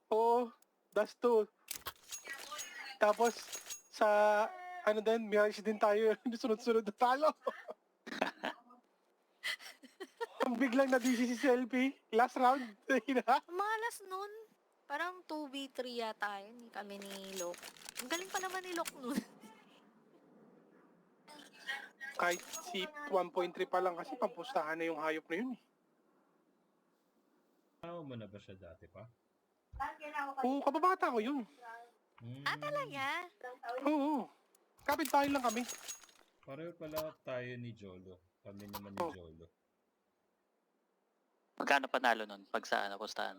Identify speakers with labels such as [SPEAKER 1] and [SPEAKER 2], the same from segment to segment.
[SPEAKER 1] Oo, Dust 2. Tapos, sa, ano din, Mirage din tayo, sunod-sunod na talo. Ang biglang na-DC si Selfie, last round,
[SPEAKER 2] Ang mga last nun, parang 2v3 yata yun, kami ni Lok. Ang galing pa naman ni Lok nun.
[SPEAKER 1] kahit si 1.3 pa lang kasi pampustahan na yung hayop na yun eh.
[SPEAKER 3] Tao mo na ba siya dati pa?
[SPEAKER 1] Oo, kababata ko yun.
[SPEAKER 2] Ah, talaga?
[SPEAKER 1] Oo, kapit tayo lang kami.
[SPEAKER 3] Pareho pala tayo ni Jolo. Kami naman ni
[SPEAKER 1] Oh.
[SPEAKER 3] Jolo.
[SPEAKER 4] Magkano panalo nun pag sa napustahan?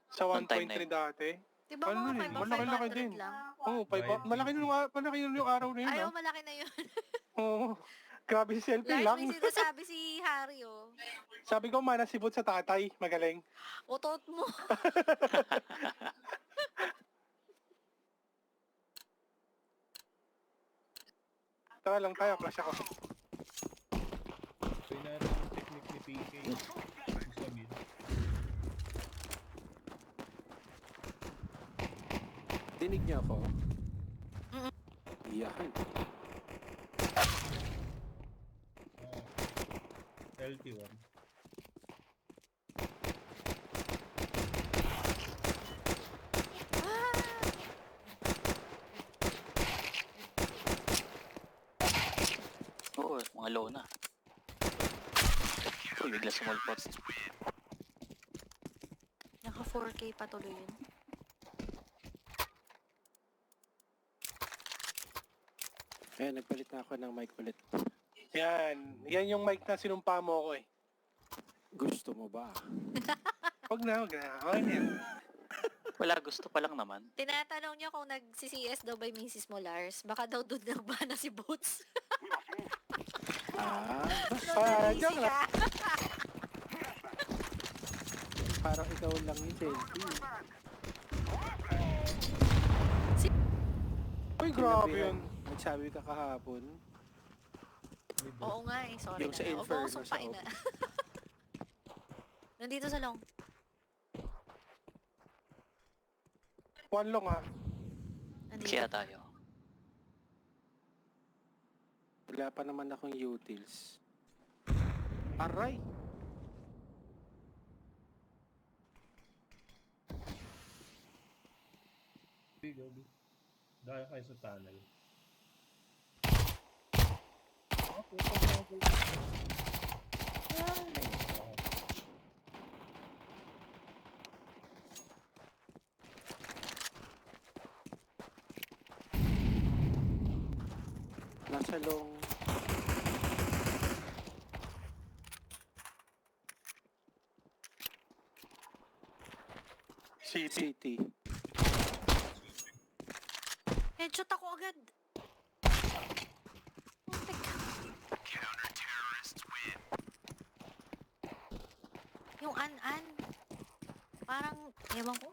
[SPEAKER 1] Sa
[SPEAKER 4] Noong time na
[SPEAKER 1] 1.3
[SPEAKER 4] yun.
[SPEAKER 1] dati.
[SPEAKER 2] Diba
[SPEAKER 1] Ano
[SPEAKER 2] mga
[SPEAKER 1] eh, malaki-laki
[SPEAKER 2] 500
[SPEAKER 1] din.
[SPEAKER 2] lang?
[SPEAKER 1] Oo, malaki nun yung araw na yun.
[SPEAKER 2] Ayaw,
[SPEAKER 1] Ah.
[SPEAKER 2] malaki na yun.
[SPEAKER 1] Oo, grabe si Selfie
[SPEAKER 2] Lars,
[SPEAKER 1] lang.
[SPEAKER 2] may sinasabi si Harry, oh.
[SPEAKER 1] Sabi ko, manasibot sa tatay, magaling.
[SPEAKER 2] Utot mo.
[SPEAKER 1] Tara lang tayo, clash ako.
[SPEAKER 3] Pinara ang technique ni PK. Sa mid.
[SPEAKER 5] Dinig niyo ako?
[SPEAKER 2] Mm-mm.
[SPEAKER 5] Iyakan.
[SPEAKER 3] LT1.
[SPEAKER 4] Oo, mga low na. Uy, bigla sumulpot.
[SPEAKER 2] Naka 4K pa tuloy yun.
[SPEAKER 5] Ayan, nagpalit na ako ng mic ulit.
[SPEAKER 1] Yan yung mic na sinumpa mo ko eh.
[SPEAKER 5] Gusto mo ba?
[SPEAKER 1] Wag na. Okay na yan.
[SPEAKER 4] Wala, gusto pa lang naman.
[SPEAKER 2] Tinatanong niya kung nag-CCS daw by Mrs. mo, Lars. Baka daw doon nagbana si Boots.
[SPEAKER 5] Ah,
[SPEAKER 1] Joke lang.
[SPEAKER 5] parang ikaw lang yung selfie.
[SPEAKER 1] Uy, grabe yun.
[SPEAKER 5] Nagsabi ka kahapon.
[SPEAKER 2] Oo nga eh, sorry
[SPEAKER 5] Yung
[SPEAKER 2] na.
[SPEAKER 5] sa
[SPEAKER 2] Huwag mo
[SPEAKER 5] Inferno,
[SPEAKER 2] akong sumpain
[SPEAKER 5] sa
[SPEAKER 2] na. Nandito sa long.
[SPEAKER 1] One long ah.
[SPEAKER 2] Nandito.
[SPEAKER 4] Kaya tayo.
[SPEAKER 5] Wala pa naman akong utils. Aray!
[SPEAKER 3] Gabi. Dahil kayo sa tunnel.
[SPEAKER 5] Nasa long.
[SPEAKER 1] City.
[SPEAKER 5] City.
[SPEAKER 2] Headshot ako agad. Oh my God. Yung an-an. Parang, ewan ko.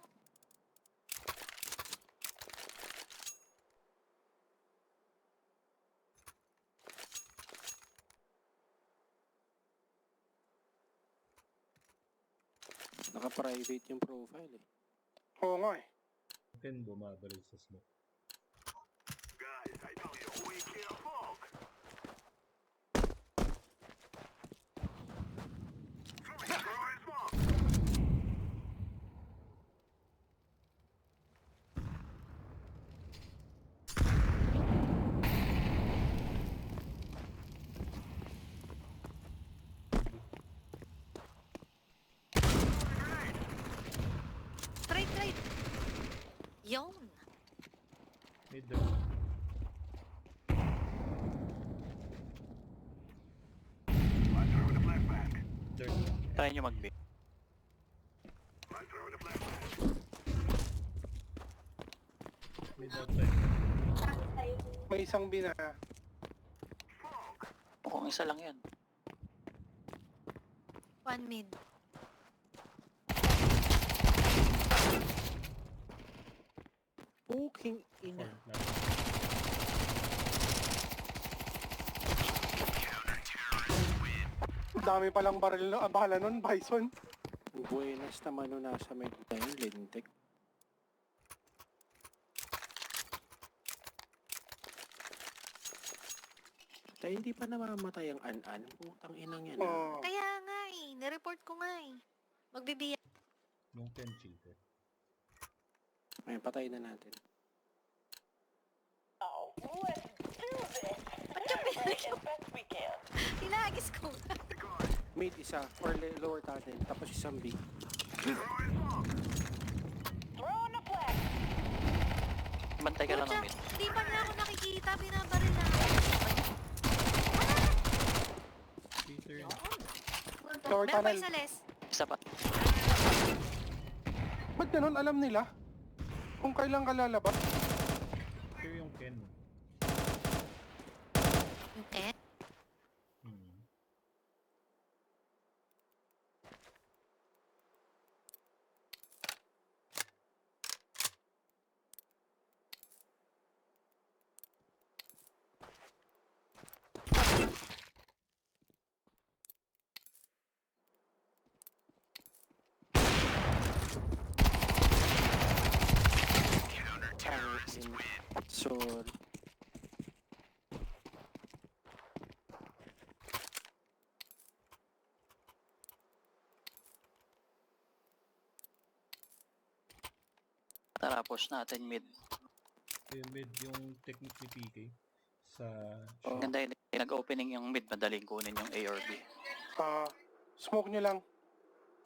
[SPEAKER 5] Naka-private yung profile eh.
[SPEAKER 1] Oo nga eh.
[SPEAKER 3] Then bumabaril sa smoke.
[SPEAKER 2] Trade. Yun.
[SPEAKER 3] Mid dirt.
[SPEAKER 4] Try nyo mag-B.
[SPEAKER 3] Mid outside.
[SPEAKER 1] May isang bina.
[SPEAKER 4] Mukhang isa lang yan.
[SPEAKER 2] One mid.
[SPEAKER 5] Puking ina.
[SPEAKER 3] Front lang.
[SPEAKER 1] Dami palang baril na bala nun, Bison.
[SPEAKER 5] Buenas naman nung nasa may lane, Lintek. Tayo hindi pa namamatay ang an-an. Putang inang yan.
[SPEAKER 1] Oh.
[SPEAKER 2] Kaya nga eh, nireport ko nga eh. Magbibiya.
[SPEAKER 3] Yung 10 cheater.
[SPEAKER 5] Ayun, patayin na natin.
[SPEAKER 2] Ba't yung pinalik yung... Hinagis ko.
[SPEAKER 5] Mid isa, or lower tunnel, tapos isang B.
[SPEAKER 4] Bantay ka lang ng
[SPEAKER 2] Pucha,
[SPEAKER 4] mid.
[SPEAKER 2] hindi pa niya ako nakikita. Binabaril na ako.
[SPEAKER 3] Cheater yun.
[SPEAKER 1] Lower
[SPEAKER 2] Meron pa
[SPEAKER 1] tunnel.
[SPEAKER 2] isa Les.
[SPEAKER 4] Isa pa.
[SPEAKER 1] Ba't ganun? Alam nila? Kung kailan ka lalabas?
[SPEAKER 3] Cheater yung Ken.
[SPEAKER 2] Yung eh?
[SPEAKER 3] Hmm.
[SPEAKER 5] So,
[SPEAKER 4] Tara, push natin mid.
[SPEAKER 3] Yung mid, yung technique ni PK sa
[SPEAKER 5] Oh.
[SPEAKER 4] Ganda yun. Nag-opening yung mid, madaling kunin yung A or B.
[SPEAKER 1] Smoke nyo lang.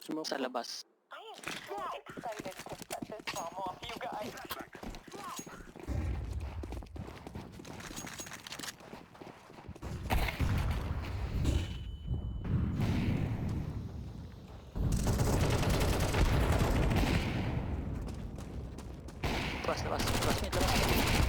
[SPEAKER 5] smoke
[SPEAKER 4] Sa
[SPEAKER 5] ko.
[SPEAKER 4] labas. Labas mid, labas mid.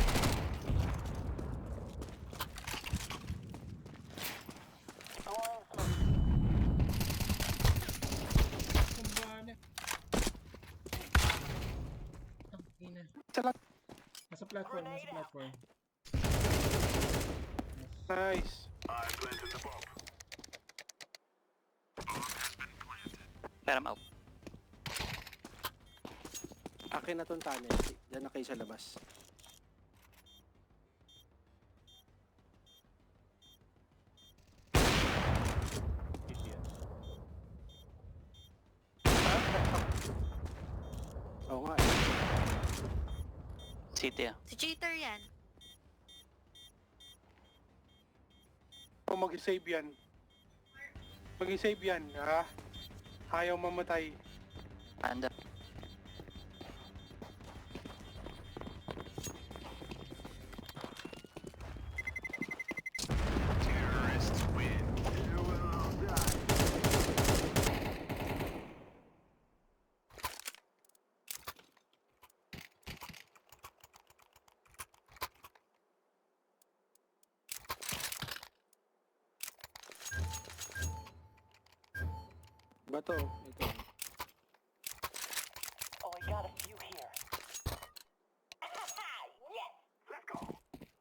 [SPEAKER 3] Kumbana. Ang ina.
[SPEAKER 1] Sa lahat.
[SPEAKER 3] Nasa platform, nasa platform.
[SPEAKER 1] Nice.
[SPEAKER 4] Peram out.
[SPEAKER 5] Akin na tong tunnel. Diyan na kayo sa labas.
[SPEAKER 3] Hit yan.
[SPEAKER 5] Oo nga eh.
[SPEAKER 4] City ah.
[SPEAKER 2] Si cheater yan.
[SPEAKER 1] O mag-save yan. Mag-save yan, ha? Ayaw mamatay.
[SPEAKER 4] Anda.
[SPEAKER 5] Bato, ito.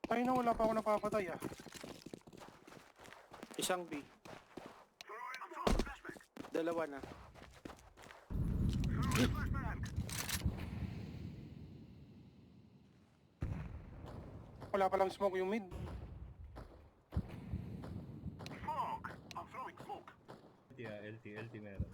[SPEAKER 1] Ay na, wala pa ako napapatay, ah.
[SPEAKER 5] Isang B. Dalawa na.
[SPEAKER 1] Wala palang smoke yung mid.
[SPEAKER 3] Yeah, LT meron.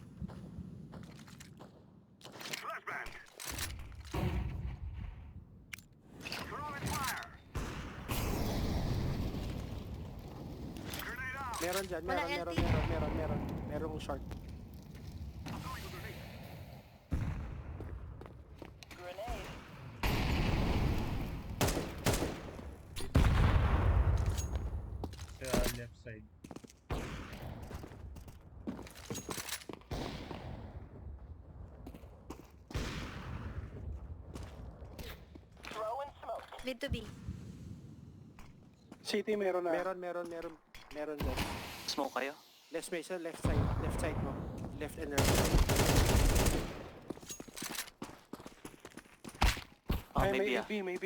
[SPEAKER 5] Meron dyan,
[SPEAKER 2] Wala
[SPEAKER 5] meron,
[SPEAKER 2] LT.
[SPEAKER 5] meron. Merong short.
[SPEAKER 3] Sa left side.
[SPEAKER 2] Mid to B.
[SPEAKER 1] City meron na.
[SPEAKER 5] Meron dyan.
[SPEAKER 4] Smoke kayo.
[SPEAKER 5] Left space, left side mo. Left and right side.
[SPEAKER 4] Oh,
[SPEAKER 1] Ay,
[SPEAKER 4] maybe
[SPEAKER 1] may
[SPEAKER 4] ah.
[SPEAKER 1] B, may B.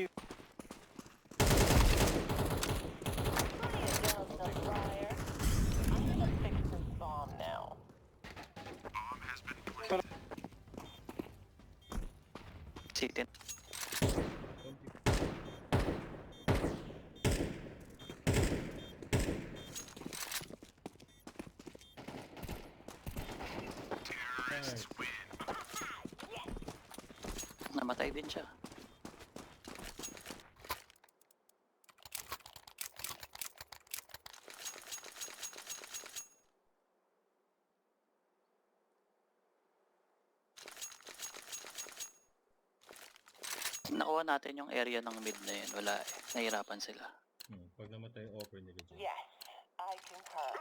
[SPEAKER 4] City. Namatay din siya. Nakuha natin yung area ng mid na yun. Wala eh. Nahirapan sila.
[SPEAKER 3] Pag namatay yung offer nila dyan.
[SPEAKER 6] Yes, I concur.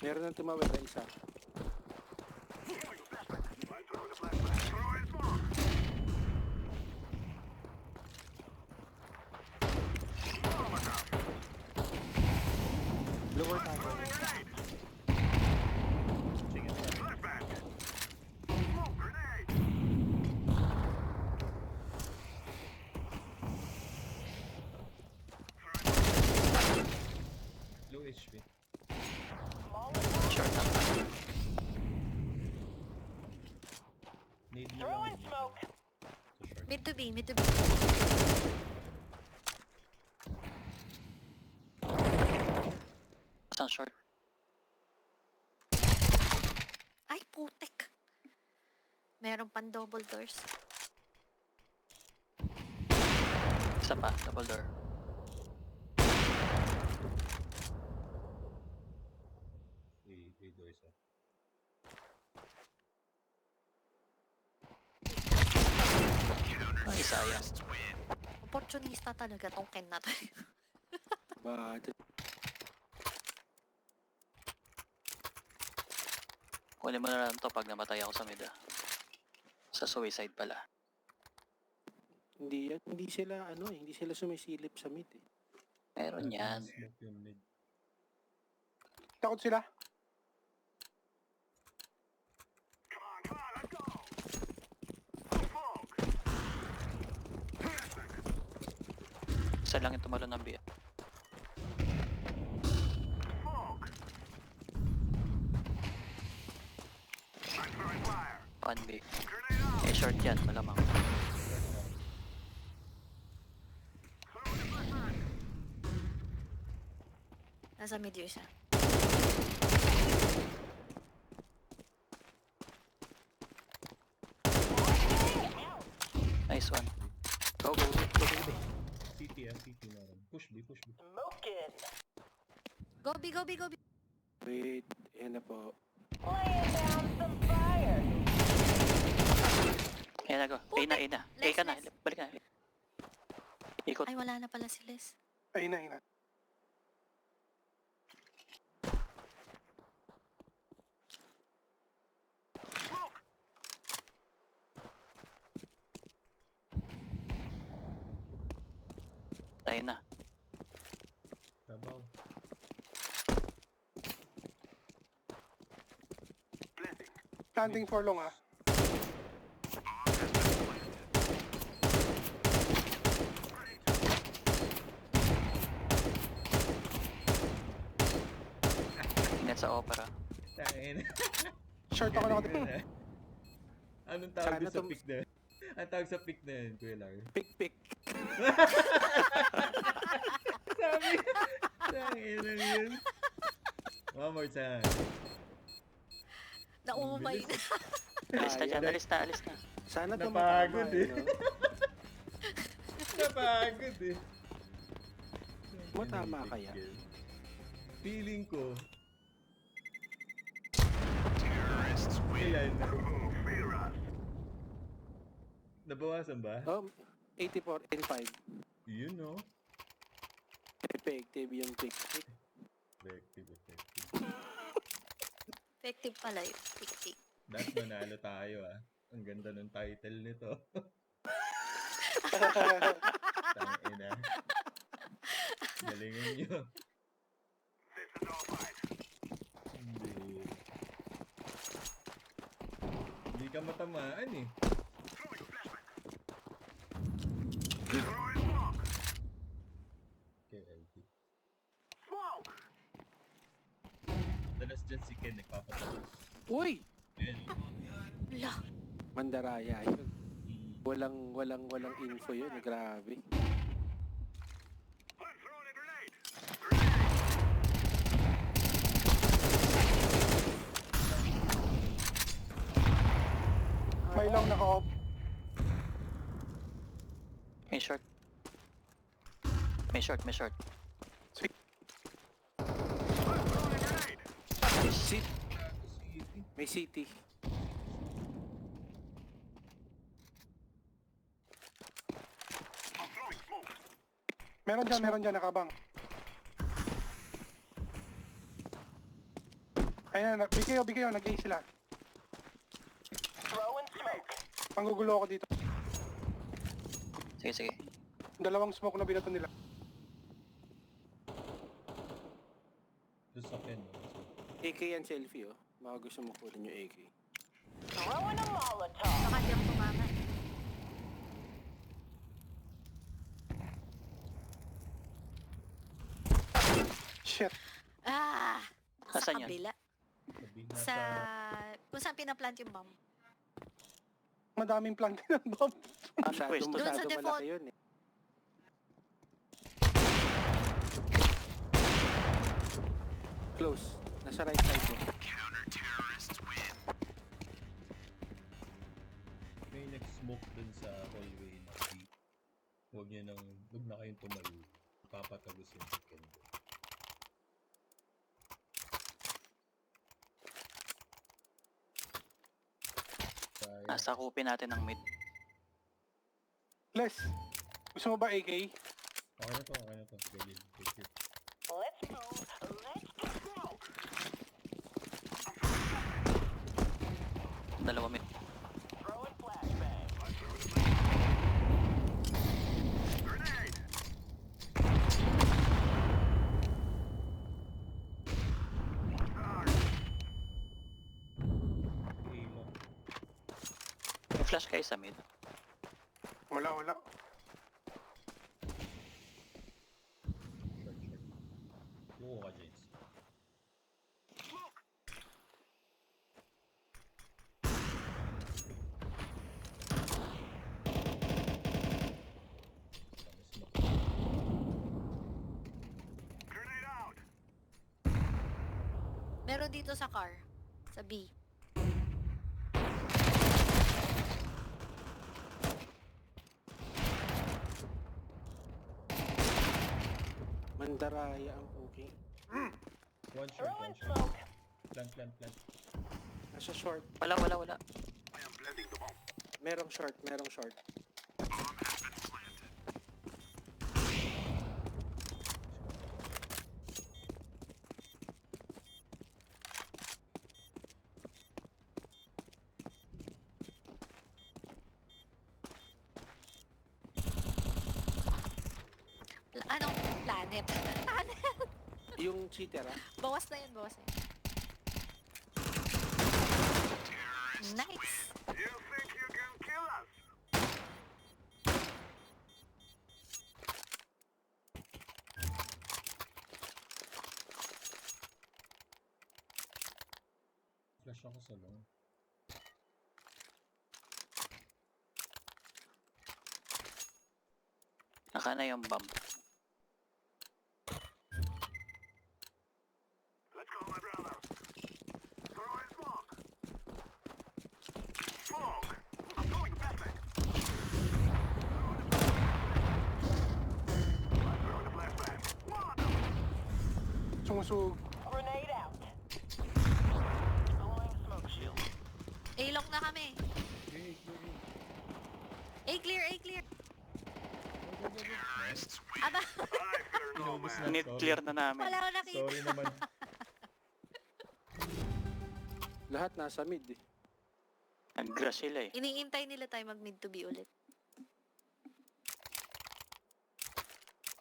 [SPEAKER 5] Meron nang tumawid na isa. Lower tunnel.
[SPEAKER 3] Sige na. Low HP.
[SPEAKER 4] Short lang.
[SPEAKER 3] Need mo
[SPEAKER 6] Throwing
[SPEAKER 3] lang.
[SPEAKER 6] smoke.
[SPEAKER 3] Sa short.
[SPEAKER 2] Mid to B, mid to B.
[SPEAKER 4] Isang short.
[SPEAKER 2] Ay, putek. Meron pang double doors.
[SPEAKER 4] Isa pa. Double door.
[SPEAKER 3] Dito isa.
[SPEAKER 4] Ay, sayang.
[SPEAKER 2] Opportunista talaga tong Ken na to.
[SPEAKER 5] But,
[SPEAKER 4] Kunin mo na lang to pag namatay ako sa mid ah. Sa suicide pala.
[SPEAKER 5] hindi sila hindi sila sumisilip sa mid eh.
[SPEAKER 4] Meron yan.
[SPEAKER 3] Smoke yung mid.
[SPEAKER 1] Takot sila.
[SPEAKER 4] Isa lang yung tumalo ng biya. One B. Eh, short yan. Malamang.
[SPEAKER 2] Nasa mid yung isa.
[SPEAKER 4] Nice one.
[SPEAKER 5] Go, go, go, go, go.
[SPEAKER 3] CT CT meron. Push B.
[SPEAKER 6] Smoking.
[SPEAKER 2] Go B, go B, go B.
[SPEAKER 5] Wait, yan na po.
[SPEAKER 6] Laying down some fire.
[SPEAKER 4] Ayan na go. A na, A na. A ka na. Balik na. Ikot.
[SPEAKER 2] Ay, wala na pala si Les.
[SPEAKER 1] Ayun na, ayun na.
[SPEAKER 4] Tayo na.
[SPEAKER 3] Tabaw.
[SPEAKER 1] Standing for long ah.
[SPEAKER 4] Ingat sa opera.
[SPEAKER 3] Tangin.
[SPEAKER 1] Short ako na ako.
[SPEAKER 3] Anong tawag
[SPEAKER 5] Sana
[SPEAKER 3] doon sa
[SPEAKER 5] tum-
[SPEAKER 3] pick na? Ang tawag sa pick na yun, Kuya Lar.
[SPEAKER 5] Pick, pick.
[SPEAKER 3] Sabi, tangin lang yun. One more time.
[SPEAKER 2] Naumay na.
[SPEAKER 4] Alis na dyan. Alis na. Alis na.
[SPEAKER 5] Sana
[SPEAKER 3] Napagod
[SPEAKER 5] tumatama,
[SPEAKER 3] eh.
[SPEAKER 5] no?
[SPEAKER 3] Napagod eh.
[SPEAKER 5] Matama kaya?
[SPEAKER 3] Feeling ko. Ilan? Nabawasan ba?
[SPEAKER 5] Oh, 84 and 5.
[SPEAKER 3] You know.
[SPEAKER 5] Effective yung pick.
[SPEAKER 3] Effective.
[SPEAKER 2] Effective pala yun. Tik-tik.
[SPEAKER 3] Dahil manalo tayo ah. Ang ganda ng title nito. Tangina. Galingin nyo. Hindi. Hindi ka matamaan eh. Okay, LT. Dalas dyan si Ken nagpapatalos.
[SPEAKER 5] Uy!
[SPEAKER 3] Yun.
[SPEAKER 2] Wala.
[SPEAKER 5] Mandaraya yun. Walang info yun. Grabe.
[SPEAKER 1] Tayo lang naka-off.
[SPEAKER 4] May short. May short, may short.
[SPEAKER 5] May city.
[SPEAKER 1] Meron dyan, nakabang. Ayan, bigay kayo, nag-A sila.
[SPEAKER 6] Throwing smoke.
[SPEAKER 1] Panggugulo ako dito.
[SPEAKER 4] Sige, sige.
[SPEAKER 1] Dalawang smoke na binato nila.
[SPEAKER 3] Doon sa pen.
[SPEAKER 5] AK yan selfie, oh. Baka gusto mo kunin yung AK.
[SPEAKER 6] Throwing a Molotov.
[SPEAKER 2] Baka di ako tumama.
[SPEAKER 1] Shit.
[SPEAKER 2] Ah! Sa
[SPEAKER 4] Nasaan yan?
[SPEAKER 2] kabila.
[SPEAKER 3] Sabi nga
[SPEAKER 2] Sa... Kung saan pinaplant yung bomb.
[SPEAKER 1] Madaming plank ng bomb.
[SPEAKER 5] Masyado,
[SPEAKER 4] pwesto.
[SPEAKER 2] Doon sa
[SPEAKER 5] masyado
[SPEAKER 2] default.
[SPEAKER 5] malaki yun, eh. Close. Nasa right side mo.
[SPEAKER 3] may nag-smoke dun sa hallway na deep. Huwag na kayong tumayo. Papatagos yung chicken doon. Sayang.
[SPEAKER 4] Nasa kupin natin ng mid.
[SPEAKER 1] Les, gusto mo ba AK?
[SPEAKER 3] Okay na to, okay na to. Galil, take it.
[SPEAKER 6] Let's move. Let's go.
[SPEAKER 4] Dalawa mid.
[SPEAKER 6] Throwing flashbang.
[SPEAKER 3] Halo.
[SPEAKER 4] May flash kayo sa mid.
[SPEAKER 1] Wala.
[SPEAKER 3] Short, short. Luko ka, James. Smoke.
[SPEAKER 2] Meron dito sa car. Sa B.
[SPEAKER 5] Mandaraya ang okay.
[SPEAKER 3] One short,
[SPEAKER 6] Throwing
[SPEAKER 3] one short.
[SPEAKER 6] smoke.
[SPEAKER 3] Plant.
[SPEAKER 5] Nasa short.
[SPEAKER 4] Wala.
[SPEAKER 5] Merong short.
[SPEAKER 2] Anong planet? Planet!
[SPEAKER 5] Yung cheater, ah.
[SPEAKER 2] Bawas na yun. Nice!
[SPEAKER 3] Flash ako sa long.
[SPEAKER 4] Naka na yung bomb.
[SPEAKER 1] Sumusug.
[SPEAKER 6] Grenade out. Throwing smoke shield.
[SPEAKER 2] A-lock na kami.
[SPEAKER 3] Okay, clear.
[SPEAKER 2] A-clear.
[SPEAKER 3] Go. Nice.
[SPEAKER 2] Aba,
[SPEAKER 3] Inubos na.
[SPEAKER 4] Need
[SPEAKER 3] sorry.
[SPEAKER 4] clear na namin.
[SPEAKER 2] wala ko nakita.
[SPEAKER 3] Sorry naman.
[SPEAKER 5] Lahat nasa mid, eh.
[SPEAKER 4] Nag-grass sila eh.
[SPEAKER 2] Iniintay nila tayo mag-mid to be ulit.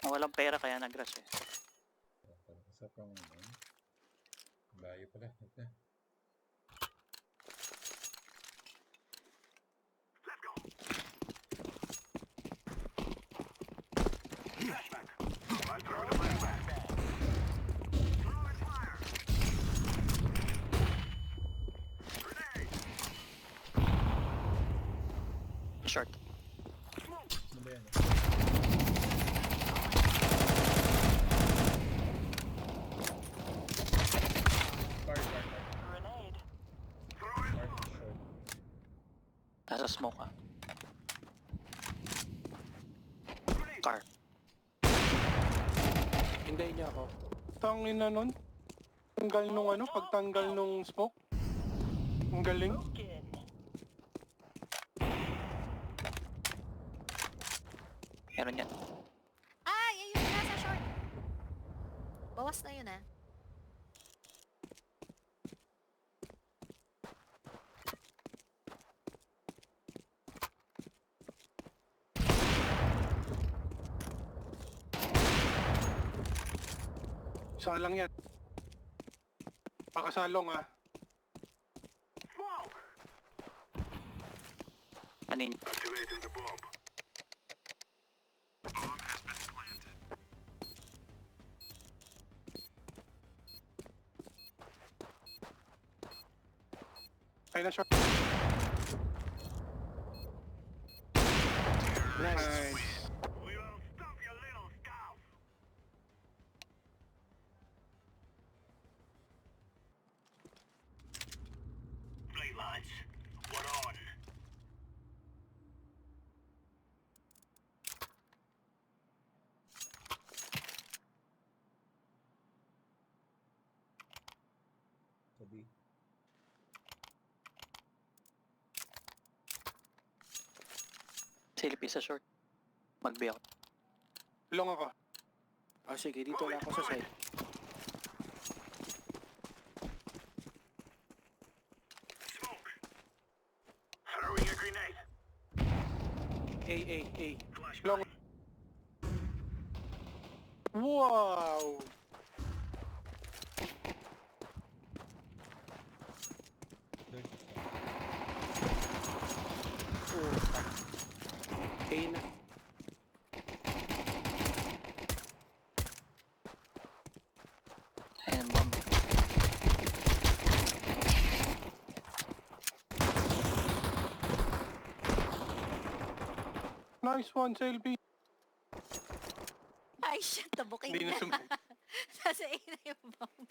[SPEAKER 4] Walang pera kaya nag-grass eh.
[SPEAKER 3] Isa pang layo pala. Wait na.
[SPEAKER 4] Short.
[SPEAKER 3] Ano ba yan? Fire.
[SPEAKER 6] Grenade.
[SPEAKER 3] Fire short.
[SPEAKER 4] Nasa smoke ah. Car.
[SPEAKER 5] Hintayin niyo ako.
[SPEAKER 1] Tangin na nun. Tanggal nung ano, pagtanggal nung smoke. Ang galing.
[SPEAKER 6] Smoking.
[SPEAKER 4] Meron yan.
[SPEAKER 2] Ay, ayun na, sa short. Bawas na yun, ah.
[SPEAKER 1] Isa lang yan. Pakasalong ah.
[SPEAKER 6] Smoke.
[SPEAKER 4] Anin.
[SPEAKER 1] Ay na short. Nice.
[SPEAKER 6] We will stop your little scout. Play lads. What on?
[SPEAKER 3] Sabi.
[SPEAKER 4] Silip sa short. Mag-B out.
[SPEAKER 1] Long ako.
[SPEAKER 5] Ah, sige, dito lang ako sa side.
[SPEAKER 6] Smoke. Throwing a grenade.
[SPEAKER 5] A.
[SPEAKER 1] Long. Wow!
[SPEAKER 3] There's
[SPEAKER 5] A na.
[SPEAKER 4] Ayan, bomb.
[SPEAKER 1] Nice one, Selby.
[SPEAKER 2] Ay, shit, tabuking
[SPEAKER 1] Hindi na
[SPEAKER 2] na.
[SPEAKER 1] sumabog.
[SPEAKER 2] Nasa A na yung bomb.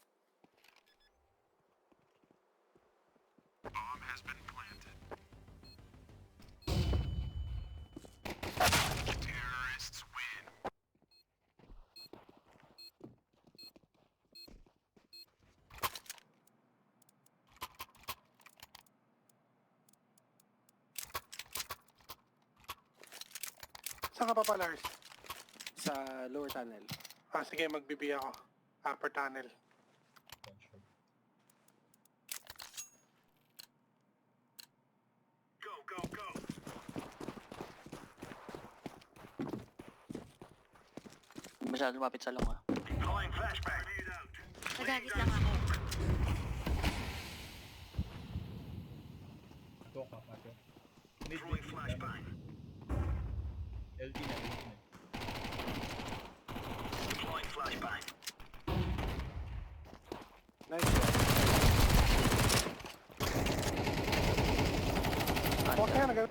[SPEAKER 1] Saan ka pa pa, Lars?
[SPEAKER 5] Sa lower tunnel.
[SPEAKER 1] Ah, sige, magbibi ako. Upper tunnel.
[SPEAKER 3] one shot.
[SPEAKER 6] Go, go, go.
[SPEAKER 4] Masyado lumapit sa long ah.
[SPEAKER 6] Deploying flashbang. Grenade out.
[SPEAKER 2] Nagagit lang ako.
[SPEAKER 3] Ito ka pa to. Mid,
[SPEAKER 6] Throwing flashbang.
[SPEAKER 3] LT na, LT na.
[SPEAKER 6] Deploying flashbang.
[SPEAKER 5] Nice one.
[SPEAKER 1] Huwag kaya nag-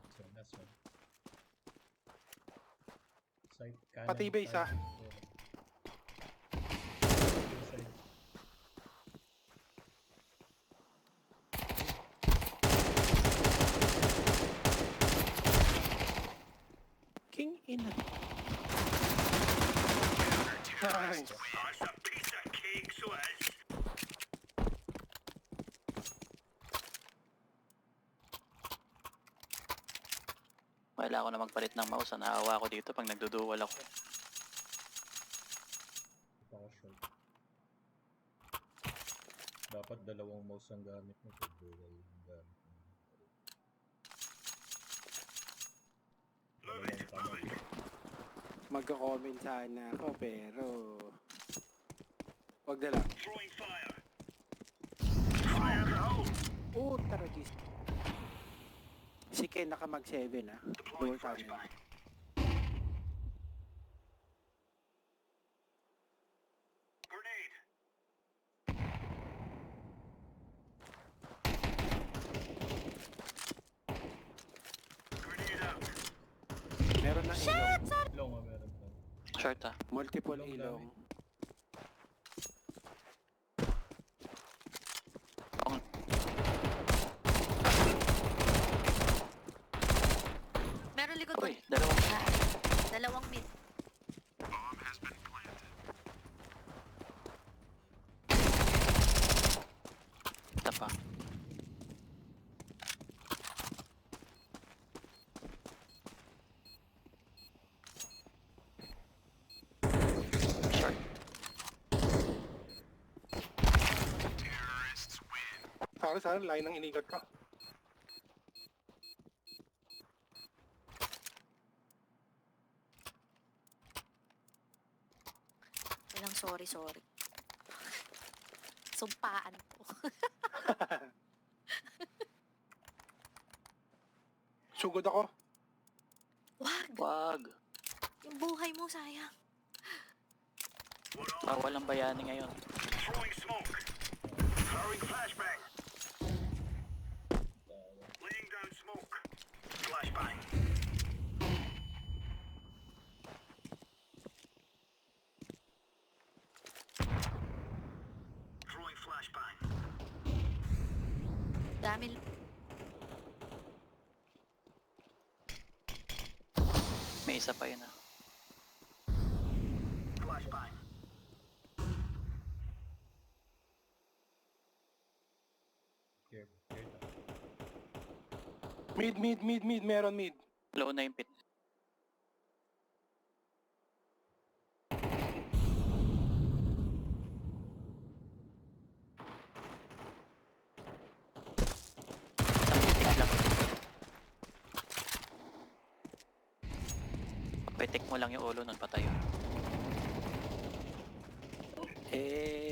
[SPEAKER 3] So, last one. Side, kanan.
[SPEAKER 1] Pati base,
[SPEAKER 3] side.
[SPEAKER 1] ah.
[SPEAKER 3] Yeah. Side.
[SPEAKER 5] King ina.
[SPEAKER 1] Nice.
[SPEAKER 6] That's a piece of cake, so as.
[SPEAKER 4] Wala ako na magpalit ng mouse. Naawa ako dito pag nagduduwal ako.
[SPEAKER 3] Ito ako short. Dapat dalawang mouse ang gamit mo. Pag dual ang gamit mo. Dalawang kamay.
[SPEAKER 5] Magko-comment sana ako pero wag na lang.
[SPEAKER 6] Throwing fire. Fire in the hole.
[SPEAKER 5] Oh, taragis. Si Ken naka mag 7 ah.
[SPEAKER 6] Deploying
[SPEAKER 5] Lower tunnel.
[SPEAKER 6] flashbang. Grenade. Grenade out.
[SPEAKER 5] Meron na ilong.
[SPEAKER 3] Long ah, meron pa.
[SPEAKER 4] Short ah.
[SPEAKER 5] Multiple
[SPEAKER 3] Ilong
[SPEAKER 5] ilong.
[SPEAKER 4] Uy, dalawang.
[SPEAKER 2] Dalawang mid.
[SPEAKER 6] Bomb has been planted.
[SPEAKER 4] Isa pa. Short.
[SPEAKER 6] Terrorists win.
[SPEAKER 1] Sana line ng inigot ko.
[SPEAKER 2] Walang sorry. Sumpaan po.
[SPEAKER 1] Sugod ako.
[SPEAKER 2] Wag!
[SPEAKER 4] Wag.
[SPEAKER 2] Yung buhay mo, sayang.
[SPEAKER 6] What on?
[SPEAKER 4] Bawal ang bayani ngayon.
[SPEAKER 6] Throwing smoke. Throwing flashbang. Laying down smoke. Flashbang. Throwing flashbang.
[SPEAKER 2] Dami.
[SPEAKER 4] May isa pa yun ah.
[SPEAKER 6] Flashbang.
[SPEAKER 3] Care na.
[SPEAKER 1] Mid. Meron mid.
[SPEAKER 4] Low na yung pit. Pit lang. Petek mo lang yung ulo nun, patay yun.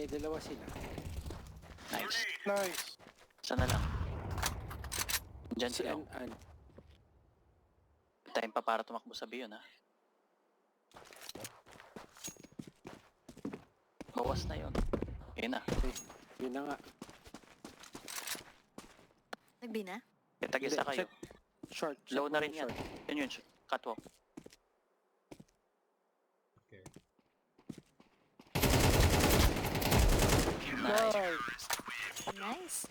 [SPEAKER 5] Dalawa sila.
[SPEAKER 4] Nice.
[SPEAKER 1] Nice.
[SPEAKER 4] Sana lang. Diyan
[SPEAKER 5] Si
[SPEAKER 4] sila.
[SPEAKER 5] An.
[SPEAKER 4] Time pa para tumakbo sa Bion ha. Bawas na yun. Yun na.
[SPEAKER 5] Yun na nga.
[SPEAKER 2] Nagbi na?
[SPEAKER 4] Kitag-isa
[SPEAKER 5] Hindi,
[SPEAKER 4] kayo.
[SPEAKER 5] Short.
[SPEAKER 4] Low na rin yan.
[SPEAKER 5] short.
[SPEAKER 4] Yun yun. Catwalk.
[SPEAKER 3] Okay.
[SPEAKER 4] Nice.
[SPEAKER 2] Nice.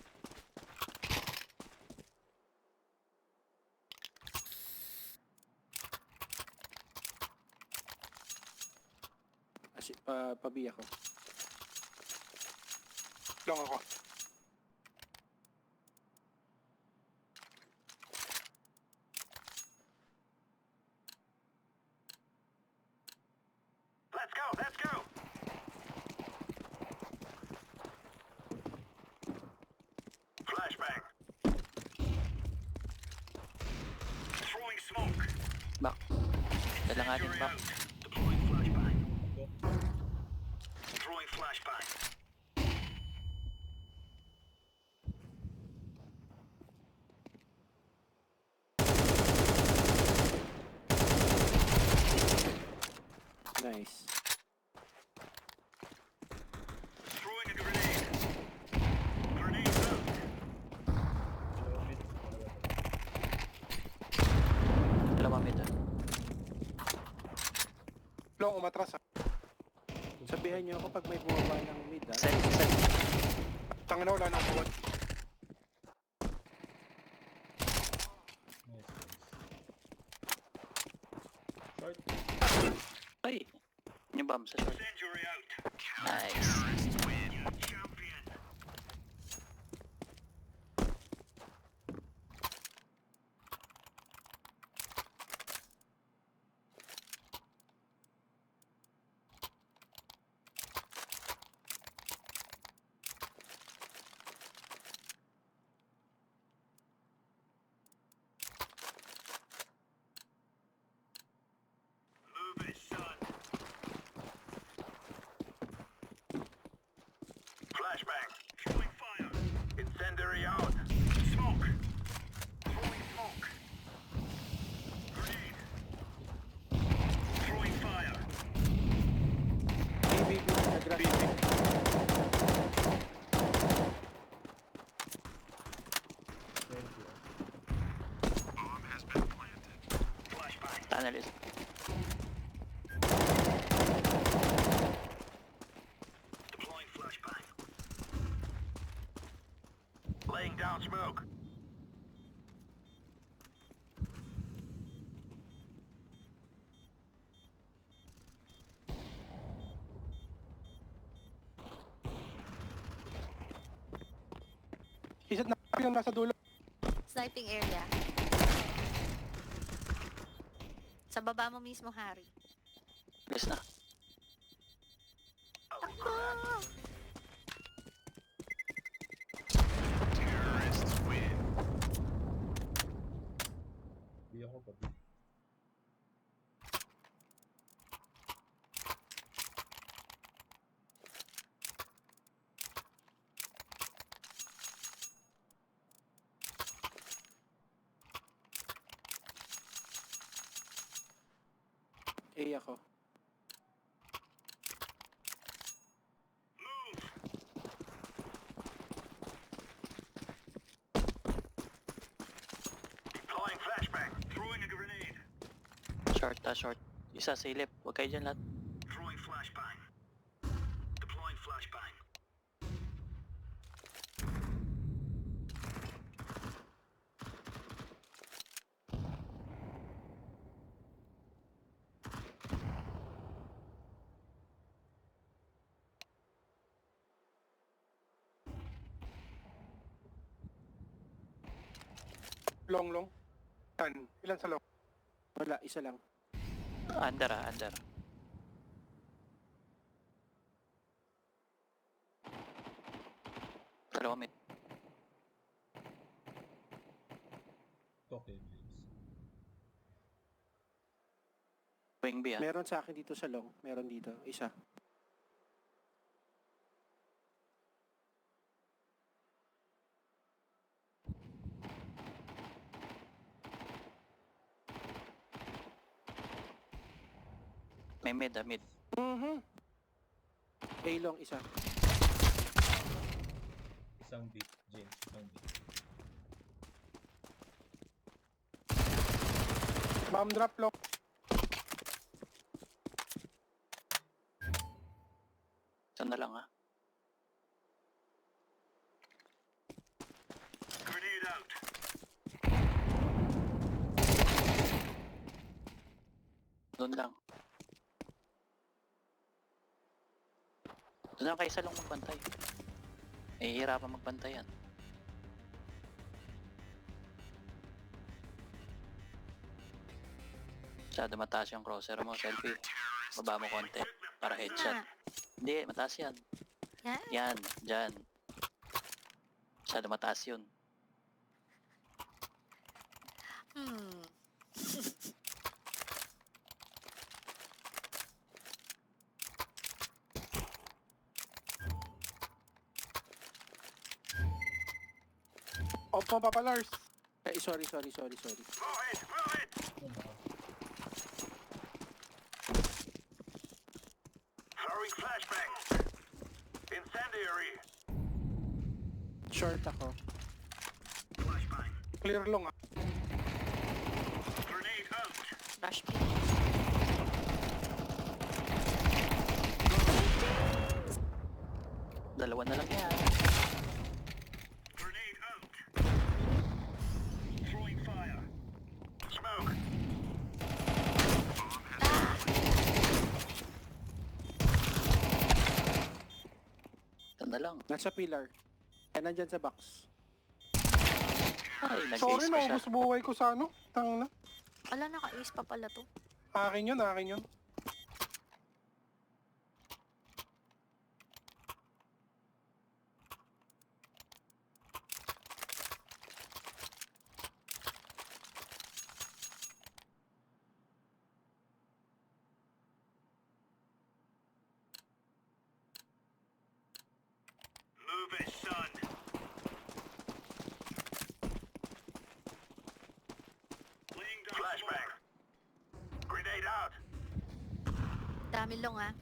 [SPEAKER 5] Pabi ako.
[SPEAKER 1] Lang ako.
[SPEAKER 6] Let's go. Flashbang. Throwing smoke.
[SPEAKER 4] Back. Dala nga din
[SPEAKER 6] Incendiary
[SPEAKER 4] back.
[SPEAKER 6] out. Deploying flashbang. Throwing flashbang.
[SPEAKER 5] Nice.
[SPEAKER 6] Throwing a grenade. Grenade out.
[SPEAKER 4] Dalawa mid ah.
[SPEAKER 1] Long umatras ha.
[SPEAKER 5] Sabihan niyo ako pag may bumaba ng mid ah.
[SPEAKER 4] Set.
[SPEAKER 1] Tangina wala nang buwan.
[SPEAKER 3] Nice. Short.
[SPEAKER 4] Ay! Yung bomb sa short.
[SPEAKER 6] Incendiary out.
[SPEAKER 4] Nice.
[SPEAKER 6] Champion. Move it, son. Flashbang. Throwing fire. Incendiary out. Smoke. Throwing smoke. Grenade. Throwing fire.
[SPEAKER 5] BB, nag-rush.
[SPEAKER 3] Thank you.
[SPEAKER 6] Bomb has been planted. Flashbang.
[SPEAKER 4] Tunnel is.
[SPEAKER 6] Deploying flashbang. Laying down smoke.
[SPEAKER 1] Yung nasa dulo.
[SPEAKER 2] Sniping area. Sa baba mo mismo, Harry.
[SPEAKER 4] Alis na.
[SPEAKER 2] Ako!
[SPEAKER 6] Terrorists win.
[SPEAKER 3] Hindi ako pa.
[SPEAKER 5] A ako.
[SPEAKER 6] Deploying flashbang. Throwing a grenade.
[SPEAKER 4] Short, short. Isa, silip. Huwag kayo dyan lahat.
[SPEAKER 6] Throwing flashbang. Deploying flashbang.
[SPEAKER 1] Long. Ilan sa long?
[SPEAKER 5] Wala, isa lang.
[SPEAKER 4] Under. Dalawa mid.
[SPEAKER 3] Okay, James.
[SPEAKER 4] Wing B, ah.
[SPEAKER 5] Meron sa akin dito sa long. Meron dito. Isa.
[SPEAKER 4] May mid, mid.
[SPEAKER 5] Mhm. A long, isa.
[SPEAKER 3] Isang beat, James. Isang beat.
[SPEAKER 1] Bomb drop long.
[SPEAKER 4] Isa na lang, ah.
[SPEAKER 6] Grenade out.
[SPEAKER 4] Doon lang. Doon lang kayo sa lang magbantay. Hihirapan magbantay yan. Masyado mataas yung crosser mo, selfie. Baba mo konti para headshot.
[SPEAKER 2] Na.
[SPEAKER 4] Hindi, mataas yan.
[SPEAKER 2] Yan.
[SPEAKER 4] Yan, dyan. Masyado mataas yun.
[SPEAKER 2] Hmm.
[SPEAKER 1] Off mo, Papa Lars.
[SPEAKER 5] Eh, sorry.
[SPEAKER 6] Move it. Move it. Throwing flashbang. Incendiary.
[SPEAKER 5] Short ako.
[SPEAKER 6] Flashbang.
[SPEAKER 1] Clear long ah.
[SPEAKER 6] Grenade out.
[SPEAKER 2] Rush B.
[SPEAKER 4] Dalawa na lang yan.
[SPEAKER 6] Grenade out. Throwing fire. Smoke.
[SPEAKER 4] Ito na lang.
[SPEAKER 5] Nasa pillar. Eh, nandyan sa box.
[SPEAKER 4] Ay,
[SPEAKER 1] Sorry,
[SPEAKER 4] nag-ace pa siya.
[SPEAKER 1] naubos buhay ko sa ano. Tangina.
[SPEAKER 2] Wala, naka-ace pa pala to.
[SPEAKER 1] Akin yun.
[SPEAKER 6] Move it, son. Laying down flashbang. Grenade out.
[SPEAKER 2] Dami long, ah.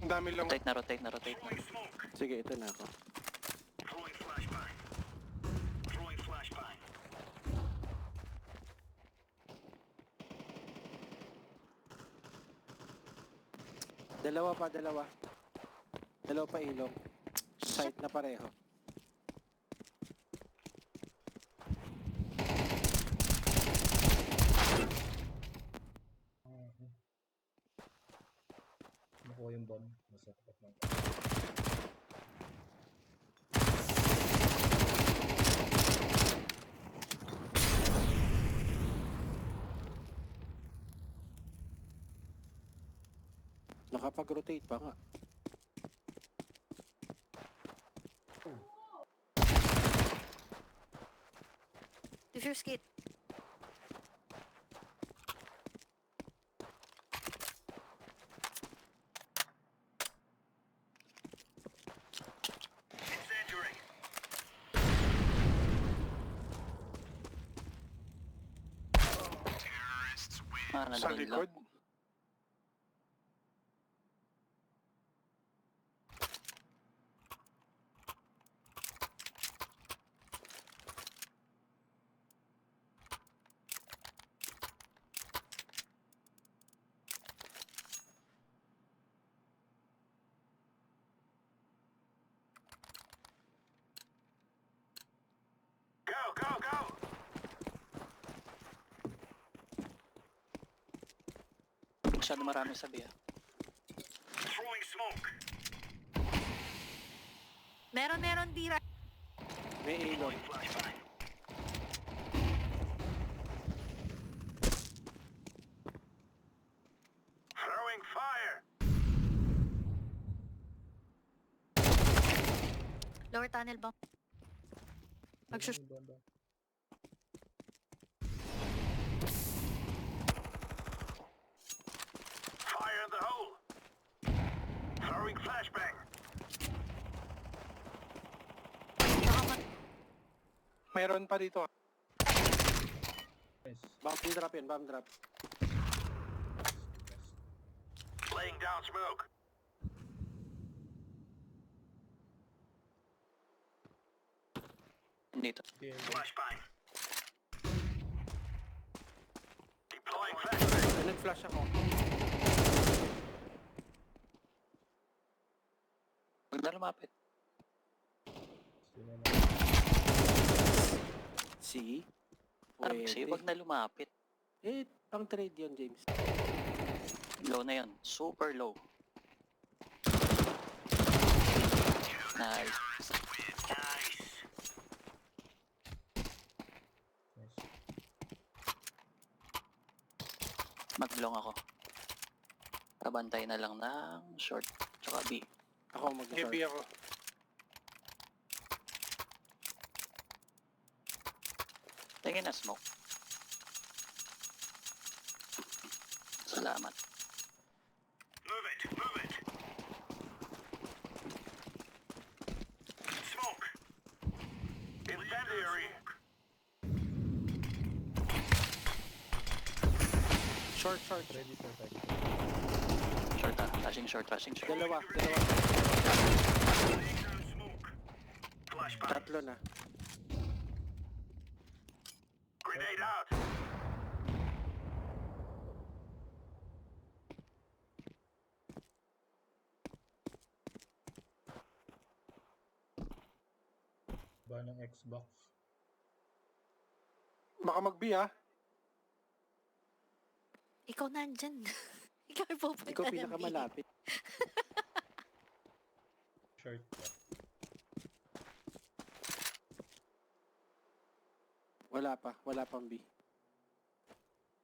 [SPEAKER 1] Ang dami long.
[SPEAKER 4] Rotate na.
[SPEAKER 6] Throwing smoke.
[SPEAKER 5] Sige, ito na ako.
[SPEAKER 6] Throwing flashbang. Throwing flashbang.
[SPEAKER 5] Dalawa pa. Dalawa pa ilong. Site na pareho.
[SPEAKER 3] Nakuha yung bomb. Nasa tapat ng
[SPEAKER 5] Nakakapag-rotate pa nga.
[SPEAKER 2] Diffuse kit.
[SPEAKER 6] Incendiary. Terrorists win.
[SPEAKER 4] Ah,
[SPEAKER 1] Sa
[SPEAKER 4] nandun lang.
[SPEAKER 1] likod.
[SPEAKER 6] Go, go, go.
[SPEAKER 4] Masyado marami sabi ah.
[SPEAKER 6] Throwing smoke.
[SPEAKER 2] Meron dira.
[SPEAKER 5] May ilog.
[SPEAKER 6] Flashbang. Throwing fire.
[SPEAKER 2] Lower tunnel bomb. Magsus...
[SPEAKER 3] Yung banda.
[SPEAKER 6] Fire in the hole. Throwing flashbang.
[SPEAKER 1] Meron pa dito.
[SPEAKER 3] Nice.
[SPEAKER 5] Bomb drop yun, bomb drop.
[SPEAKER 6] Laying down smoke.
[SPEAKER 4] Dito.
[SPEAKER 3] Yeah,
[SPEAKER 6] Flashbang. Deploying flashbang.
[SPEAKER 5] Nag-flash ako.
[SPEAKER 4] Huwag na lumapit.
[SPEAKER 3] sino na.
[SPEAKER 5] See?
[SPEAKER 4] Parang kasi huwag na lumapit.
[SPEAKER 5] Eh, pang trade yun, James.
[SPEAKER 4] Low na yun. Super low. Nice.
[SPEAKER 6] Nice.
[SPEAKER 3] Nice.
[SPEAKER 4] Mag-long ako. Kabantay na lang ng short. Tsaka B.
[SPEAKER 5] Ako mag-short.
[SPEAKER 1] Heavy ako.
[SPEAKER 4] Tingin na smoke. Salamat.
[SPEAKER 6] Move it, move it. Smoke. Incendiary.
[SPEAKER 5] Short, short.
[SPEAKER 3] Ready for fight.
[SPEAKER 4] Short ah. Rushing short, rushing short.
[SPEAKER 5] Dalawa.
[SPEAKER 6] Laying down smoke. Flashbang.
[SPEAKER 5] Tatlo na.
[SPEAKER 6] Grenade out.
[SPEAKER 3] Ba ng Xbox.
[SPEAKER 1] Baka mag-B ha.
[SPEAKER 2] Ikaw nandyan. Ikaw ay pupunta
[SPEAKER 5] Ikaw
[SPEAKER 2] ng
[SPEAKER 5] pinakamalapit.
[SPEAKER 3] Short pa.
[SPEAKER 5] Wala pang B.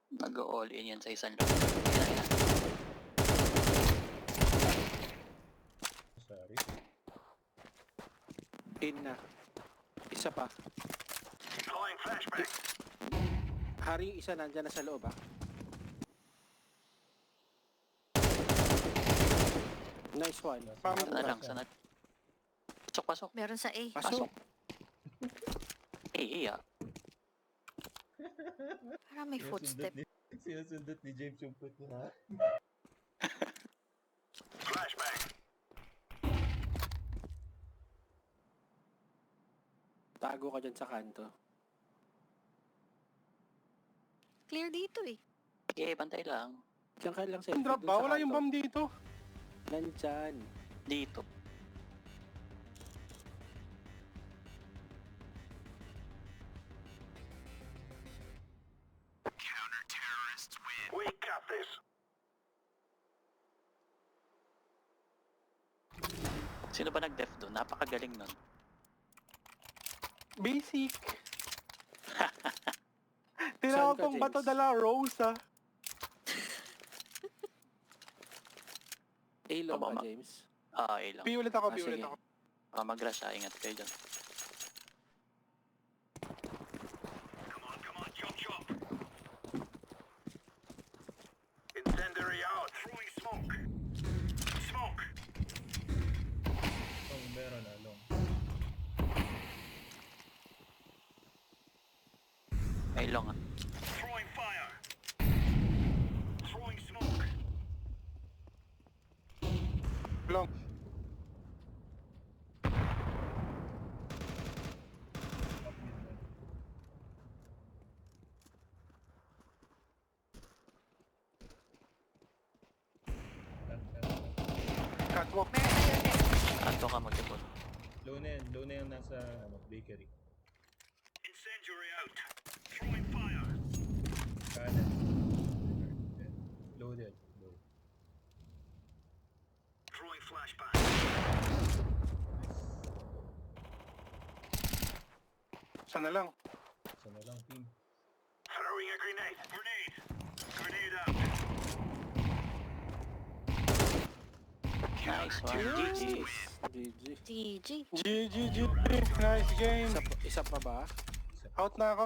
[SPEAKER 4] Nag-all in yan sa isang low. Yan, yan.
[SPEAKER 3] Sorry.
[SPEAKER 5] In na. Isa pa.
[SPEAKER 6] Deploying flashbang.
[SPEAKER 5] Hari yung isa nandyan na sa loob ah. Nice one.
[SPEAKER 4] Sana lang, sana. Pasok, pasok.
[SPEAKER 2] Meron sa A.
[SPEAKER 5] Pasok.
[SPEAKER 4] Eh, ah.
[SPEAKER 2] Parang may footstep.
[SPEAKER 3] Sinusundot ni James yung foot ha?
[SPEAKER 6] Flashbang.
[SPEAKER 5] Tago ka dyan sa kanto.
[SPEAKER 2] Clear dito eh.
[SPEAKER 4] Okay, pantay lang.
[SPEAKER 5] Diyan ka lang sa
[SPEAKER 1] Yung drop ba? Wala yung bomb dito.
[SPEAKER 5] Nandyan.
[SPEAKER 4] Dito.
[SPEAKER 6] Counter-terrorists win. We got this.
[SPEAKER 4] Sino ba nag-def doon? Napakagaling nun.
[SPEAKER 1] Basic.
[SPEAKER 5] Saan
[SPEAKER 1] Tinawag
[SPEAKER 5] ka,
[SPEAKER 1] kong bato
[SPEAKER 5] James?
[SPEAKER 1] dala Rose ha.
[SPEAKER 5] A-long
[SPEAKER 4] Aba,
[SPEAKER 5] ka, James.
[SPEAKER 4] A lang.
[SPEAKER 1] B ulit ako, B
[SPEAKER 5] Sige.
[SPEAKER 1] ulit ako.
[SPEAKER 4] Baka mag-rush ingat kayo dyan.
[SPEAKER 6] Come on, chop chop. Incendiary out. Throwing smoke. Smoke.
[SPEAKER 3] Oh, meron na, long.
[SPEAKER 4] Ay, long ah.
[SPEAKER 6] Throwing fire. Throwing smoke.
[SPEAKER 1] Long.
[SPEAKER 3] Up mid na.
[SPEAKER 1] Catwalk.
[SPEAKER 2] Meron na yun eh.
[SPEAKER 4] Ato ka mag-depot.
[SPEAKER 3] Low na yung nasa ano, bakery.
[SPEAKER 6] Incendiary out. Throwing fire.
[SPEAKER 3] Kanan. Loaded. Low.
[SPEAKER 6] Throwing flashbang.
[SPEAKER 1] Sana lang.
[SPEAKER 3] Sana lang, team.
[SPEAKER 6] Throwing a grenade. Grenade. Grenade out.
[SPEAKER 4] Nice one.
[SPEAKER 5] GG.
[SPEAKER 4] GG.
[SPEAKER 5] GG.
[SPEAKER 2] GG.
[SPEAKER 1] GG. Nice game.
[SPEAKER 5] Isa pa ba?
[SPEAKER 1] Out na ako.